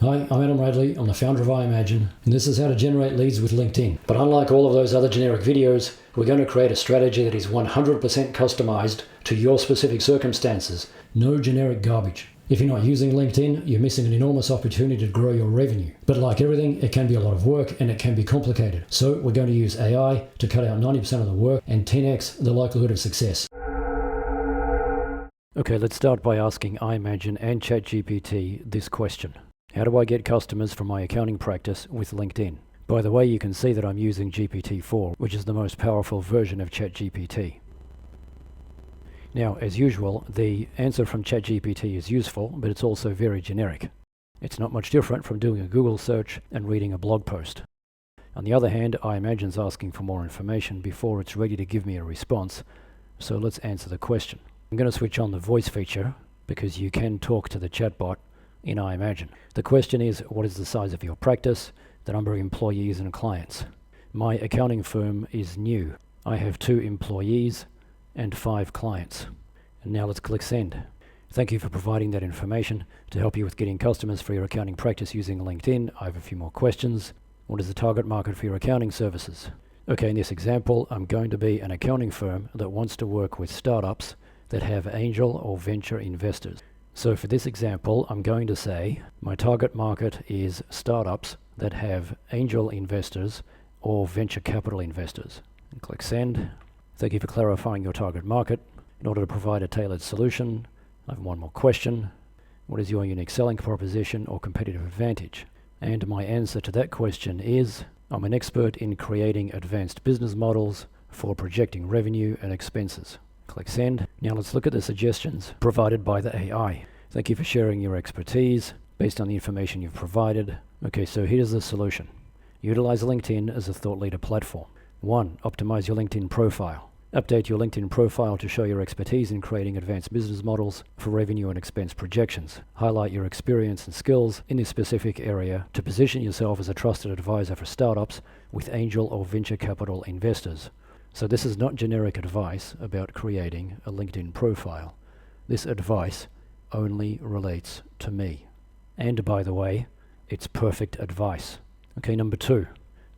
Hi, I'm Adam Radley. I'm the founder of iMagine, and this is how to generate leads with LinkedIn. But unlike all of those other generic videos, we're going to create a strategy that is 100% customized to your specific circumstances. No generic garbage. If you're not using LinkedIn, you're missing an enormous opportunity to grow your revenue. But like everything, it can be a lot of work and it can be complicated. So we're going to use AI to cut out 90% of the work and 10x the likelihood of success. Okay, let's start by asking iMagine and ChatGPT this question. How do I get customers for my accounting practice with LinkedIn? By the way, you can see that I'm using GPT-4, which is the most powerful version of ChatGPT. Now, as usual, the answer from ChatGPT is useful, but it's also very generic. It's not much different from doing a Google search and reading a blog post. On the other hand, iMagine's asking for more information before it's ready to give me a response, so let's answer the question. I'm going to switch on the voice feature because you can talk to the chatbot in iMagine. The question is, what is the size of your practice, the number of employees and clients? My accounting firm is new. I have 2 employees and 5 clients. And now let's click send. Thank you for providing that information. To help you with getting customers for your accounting practice using LinkedIn, I have a few more questions. What is the target market for your accounting services? Okay, in this example, I'm going to be an accounting firm that wants to work with startups that have angel or venture investors. So for this example, I'm going to say my target market is startups that have angel investors or venture capital investors. And click send. Thank you for clarifying your target market. In order to provide a tailored solution, I have one more question. What is your unique selling proposition or competitive advantage? And my answer to that question is, I'm an expert in creating advanced business models for projecting revenue and expenses. Click send. Now let's look at the suggestions provided by the AI. Thank you for sharing your expertise based on the information you've provided. Okay, so here's the solution. Utilize LinkedIn as a thought leader platform. 1. Optimize your LinkedIn profile. Update your LinkedIn profile to show your expertise in creating advanced business models for revenue and expense projections. Highlight your experience and skills in this specific area to position yourself as a trusted advisor for startups with angel or venture capital investors. So this is not generic advice about creating a LinkedIn profile. This advice only relates to me. And by the way, it's perfect advice. Okay, number 2,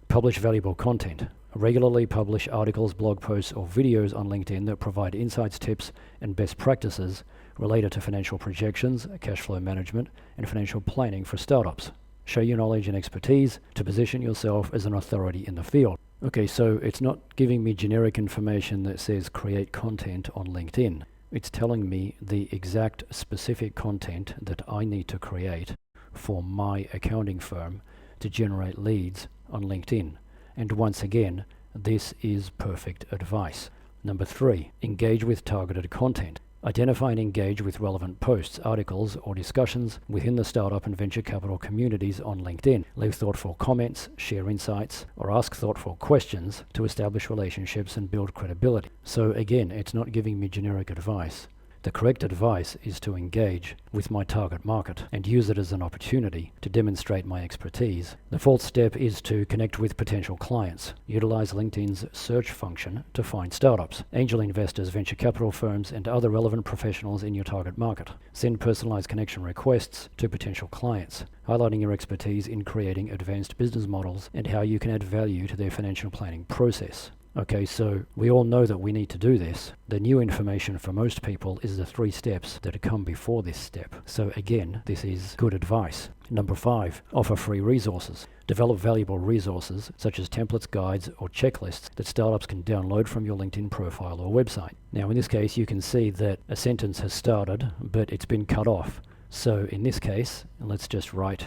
publish valuable content. Regularly publish articles, blog posts, or videos on LinkedIn that provide insights, tips, and best practices related to financial projections, cash flow management, and financial planning for startups. Show your knowledge and expertise to position yourself as an authority in the field. Okay, so it's not giving me generic information that says create content on LinkedIn. It's telling me the exact specific content that I need to create for my accounting firm to generate leads on LinkedIn. And once again, this is perfect advice. Number 3, engage with targeted content. Identify and engage with relevant posts, articles, or discussions within the startup and venture capital communities on LinkedIn. Leave thoughtful comments, share insights, or ask thoughtful questions to establish relationships and build credibility. So again, it's not giving me generic advice. The correct advice is to engage with my target market and use it as an opportunity to demonstrate my expertise. The 4th step is to connect with potential clients. Utilize LinkedIn's search function to find startups, angel investors, venture capital firms, and other relevant professionals in your target market. Send personalized connection requests to potential clients, highlighting your expertise in creating advanced business models and how you can add value to their financial planning process. Okay, so we all know that we need to do this. The new information for most people is the 3 steps that come before this step. So again, this is good advice. Number 5, offer free resources. Develop valuable resources such as templates, guides, or checklists that startups can download from your LinkedIn profile or website. Now in this case, you can see that a sentence has started, but it's been cut off. So in this case, let's just write,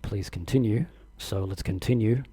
please continue. So let's continue.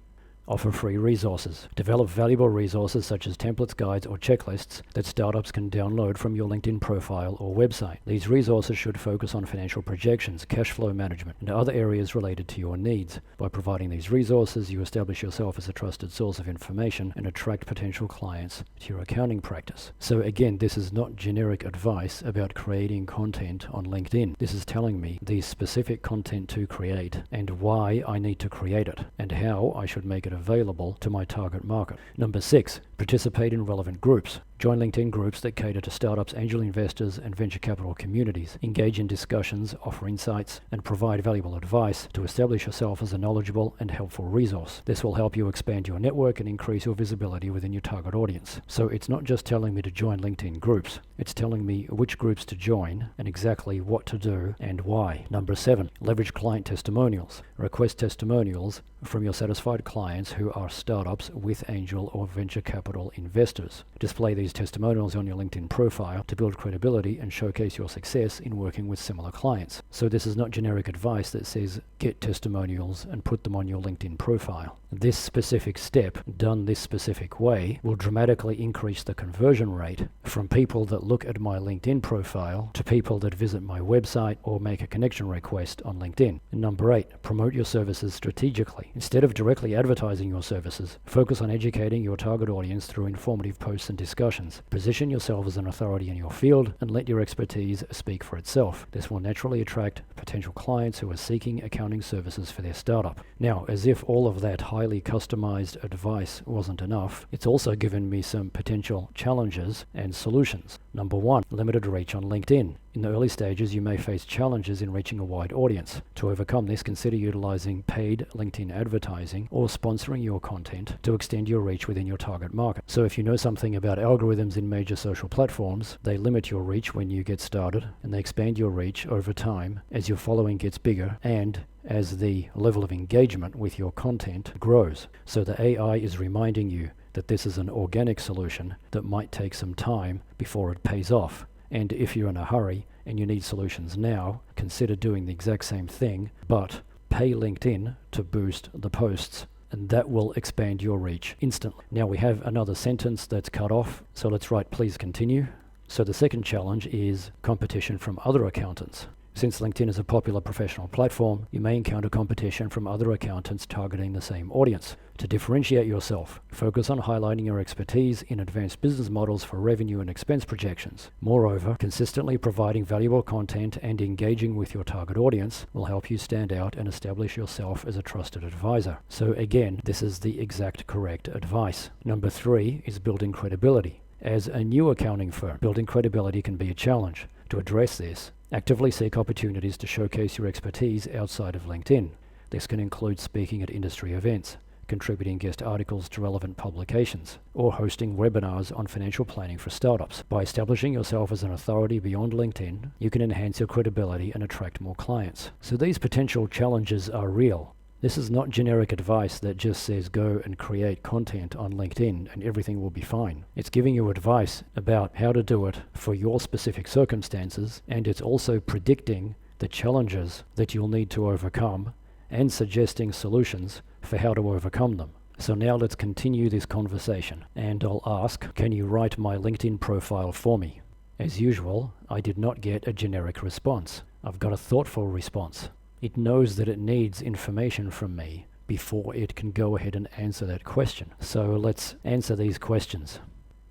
Offer free resources. Develop valuable resources such as templates, guides, or checklists that startups can download from your LinkedIn profile or website. These resources should focus on financial projections, cash flow management, and other areas related to your needs. By providing these resources, you establish yourself as a trusted source of information and attract potential clients to your accounting practice. So again, this is not generic advice about creating content on LinkedIn. This is telling me the specific content to create and why I need to create it and how I should make it available to my target market. Number 6, participate in relevant groups. Join LinkedIn groups that cater to startups, angel investors, and venture capital communities. Engage in discussions, offer insights, and provide valuable advice to establish yourself as a knowledgeable and helpful resource. This will help you expand your network and increase your visibility within your target audience. So it's not just telling me to join LinkedIn groups, it's telling me which groups to join and exactly what to do and why. Number 7, leverage client testimonials. Request testimonials from your satisfied clients who are startups with angel or venture capital investors. Display these testimonials on your LinkedIn profile to build credibility and showcase your success in working with similar clients. So this is not generic advice that says get testimonials and put them on your LinkedIn profile. This specific step, done this specific way, will dramatically increase the conversion rate from people that look at my LinkedIn profile to people that visit my website or make a connection request on LinkedIn. And number 8, promote your services strategically. Instead of directly advertising your services, focus on educating your target audience through informative posts and discussions. Position yourself as an authority in your field and let your expertise speak for itself. This will naturally attract potential clients who are seeking accounting services for their startup. Now, as if all of that highly customized advice wasn't enough, it's also given me some potential challenges and solutions. Number 1, limited reach on LinkedIn. In the early stages, you may face challenges in reaching a wide audience. To overcome this, consider utilizing paid LinkedIn advertising or sponsoring your content to extend your reach within your target market. So if you know something about algorithms in major social platforms, they limit your reach when you get started, and they expand your reach over time as your following gets bigger and as the level of engagement with your content grows. So the AI is reminding you that this is an organic solution that might take some time before it pays off. And if you're in a hurry and you need solutions now, consider doing the exact same thing, but pay LinkedIn to boost the posts, and that will expand your reach instantly. Now we have another sentence that's cut off, so let's write please continue. So the second challenge is competition from other accountants. Since LinkedIn is a popular professional platform, you may encounter competition from other accountants targeting the same audience. To differentiate yourself, focus on highlighting your expertise in advanced business models for revenue and expense projections. Moreover, consistently providing valuable content and engaging with your target audience will help you stand out and establish yourself as a trusted advisor. So again, this is the exact correct advice. Number 3 is building credibility. As a new accounting firm, building credibility can be a challenge. To address this, actively seek opportunities to showcase your expertise outside of LinkedIn. This can include speaking at industry events, contributing guest articles to relevant publications, or hosting webinars on financial planning for startups. By establishing yourself as an authority beyond LinkedIn, you can enhance your credibility and attract more clients. So these potential challenges are real. This is not generic advice that just says go and create content on LinkedIn and everything will be fine. It's giving you advice about how to do it for your specific circumstances, and it's also predicting the challenges that you'll need to overcome and suggesting solutions for how to overcome them. So now let's continue this conversation, and I'll ask, can you write my LinkedIn profile for me? As usual, I did not get a generic response. I've got a thoughtful response. It knows that it needs information from me before it can go ahead and answer that question. So let's answer these questions.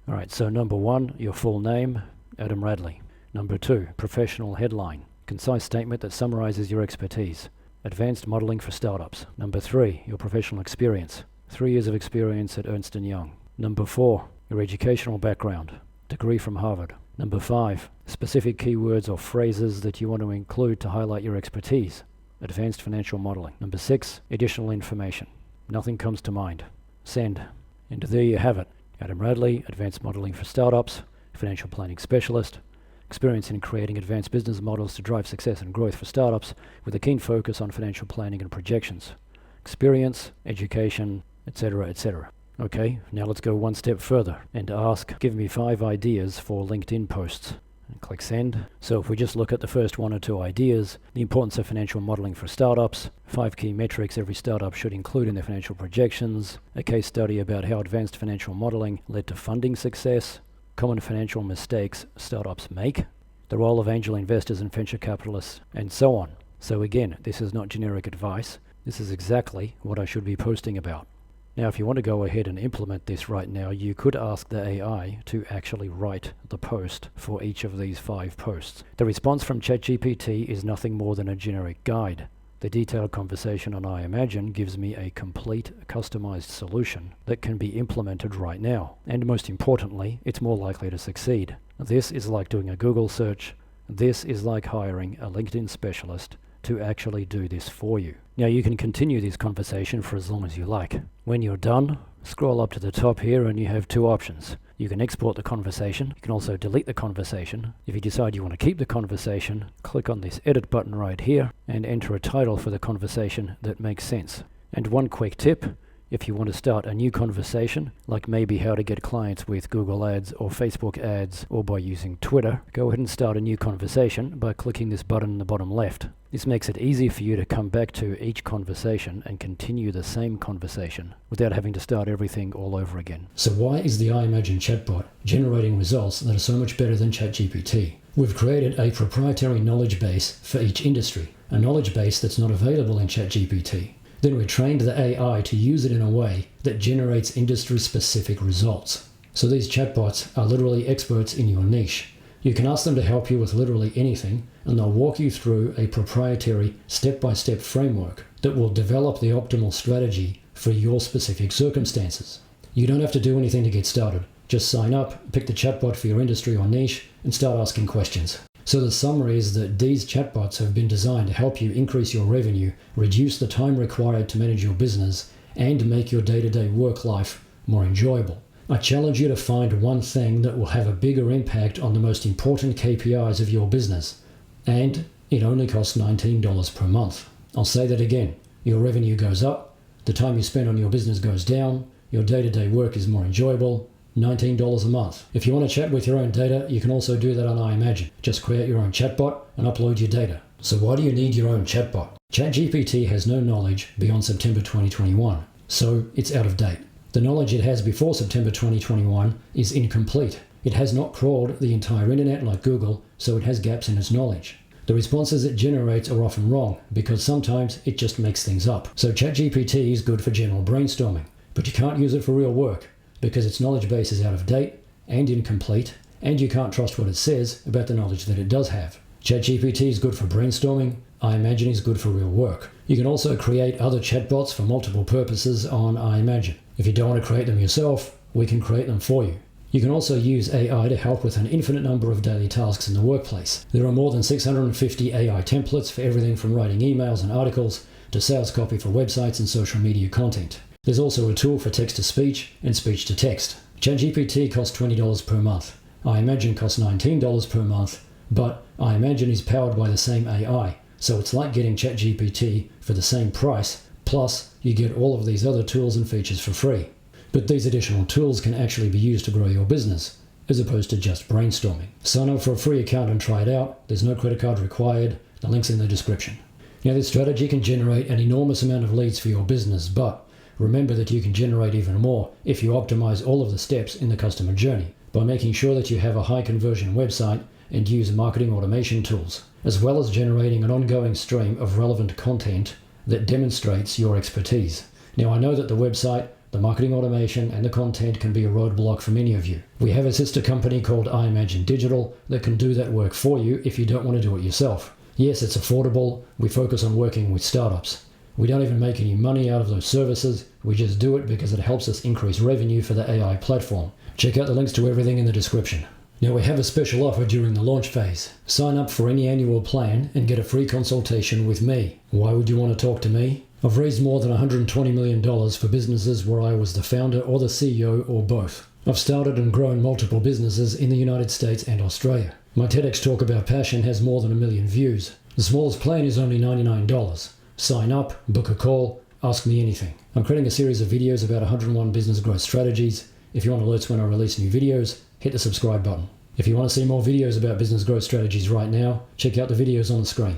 All right, so number 1, your full name, Adam Radley. Number 2, professional headline, concise statement that summarizes your expertise. Advanced modeling for startups. Number 3, your professional experience. 3 years of experience at Ernst & Young. Number 4, your educational background. Degree from Harvard. Number 5, specific keywords or phrases that you want to include to highlight your expertise. Advanced financial modeling. Number 6, additional information. Nothing comes to mind. Send. And there you have it. Adam Radley, advanced modeling for startups, financial planning specialist, experience in creating advanced business models to drive success and growth for startups with a keen focus on financial planning and projections. Experience, education, etc., etc. Okay, now let's go one step further and ask, give me 5 ideas for LinkedIn posts. And click send. So if we just look at the first 1 or 2 ideas, the importance of financial modeling for startups, 5 key metrics every startup should include in their financial projections, a case study about how advanced financial modeling led to funding success, common financial mistakes startups make, the role of angel investors and venture capitalists, and so on. So again, this is not generic advice. This is exactly what I should be posting about. Now, if you want to go ahead and implement this right now, you could ask the AI to actually write the post for each of these 5 posts. The response from ChatGPT is nothing more than a generic guide. The detailed conversation on iMagine gives me a complete, customized solution that can be implemented right now. And most importantly, it's more likely to succeed. This is like doing a Google search. This is like hiring a LinkedIn specialist to actually do this for you. Now you can continue this conversation for as long as you like. When you're done, scroll up to the top here and you have two options. You can export the conversation. You can also delete the conversation. If you decide you want to keep the conversation, click on this edit button right here and enter a title for the conversation that makes sense. And one quick tip, if you want to start a new conversation, like maybe how to get clients with Google Ads or Facebook ads or by using Twitter, go ahead and start a new conversation by clicking this button in the bottom left. This makes it easy for you to come back to each conversation and continue the same conversation without having to start everything all over again. So why is the iMagine chatbot generating results that are so much better than ChatGPT? We've created a proprietary knowledge base for each industry, a knowledge base that's not available in ChatGPT. Then we trained the AI to use it in a way that generates industry-specific results. So these chatbots are literally experts in your niche. You can ask them to help you with literally anything, and they'll walk you through a proprietary step-by-step framework that will develop the optimal strategy for your specific circumstances. You don't have to do anything to get started. Just sign up, pick the chatbot for your industry or niche, and start asking questions. So the summary is that these chatbots have been designed to help you increase your revenue, reduce the time required to manage your business, and make your day-to-day work life more enjoyable. I challenge you to find one thing that will have a bigger impact on the most important KPIs of your business. And it only costs $19 per month. I'll say that again. Your revenue goes up, the time you spend on your business goes down, your day-to-day work is more enjoyable, $19 a month. If you want to chat with your own data, you can also do that on iMagine. Just create your own chatbot and upload your data. So why do you need your own chatbot? ChatGPT has no knowledge beyond September 2021, so it's out of date. The knowledge it has before September 2021 is incomplete. It has not crawled the entire internet like Google, so it has gaps in its knowledge. The responses it generates are often wrong, because sometimes it just makes things up. So ChatGPT is good for general brainstorming, but you can't use it for real work, because its knowledge base is out of date and incomplete, and you can't trust what it says about the knowledge that it does have. ChatGPT is good for brainstorming. iMagine is good for real work. You can also create other chatbots for multiple purposes on iMagine. If you don't want to create them yourself, we can create them for you. You can also use AI to help with an infinite number of daily tasks in the workplace. There are more than 650 AI templates for everything from writing emails and articles to sales copy for websites and social media content. There's also a tool for text-to-speech and speech-to-text. ChatGPT costs $20 per month. iMagine costs $19 per month, but iMagine is powered by the same AI, so it's like getting ChatGPT for the same price, plus you get all of these other tools and features for free. But these additional tools can actually be used to grow your business, as opposed to just brainstorming. Sign up for a free account and try it out. There's no credit card required. The link's in the description. Now, this strategy can generate an enormous amount of leads for your business, but remember that you can generate even more if you optimize all of the steps in the customer journey by making sure that you have a high conversion website and use marketing automation tools, as well as generating an ongoing stream of relevant content that demonstrates your expertise. Now, I know that the website, the marketing automation, and the content can be a roadblock for many of you. We have a sister company called iMagine Digital that can do that work for you if you don't want to do it yourself. Yes, it's affordable. We focus on working with startups. We don't even make any money out of those services. We just do it because it helps us increase revenue for the AI platform. Check out the links to everything in the description. Now, we have a special offer during the launch phase. Sign up for any annual plan and get a free consultation with me. Why would you want to talk to me? I've raised more than $120 million for businesses where I was the founder or the CEO or both. I've started and grown multiple businesses in the United States and Australia. My TEDx talk about passion has more than 1 million views. The smallest plan is only $99. Sign up, book a call, ask me anything. I'm creating a series of videos about 101 business growth strategies. If you want alerts when I release new videos, hit the subscribe button. If you want to see more videos about business growth strategies right now, check out the videos on the screen.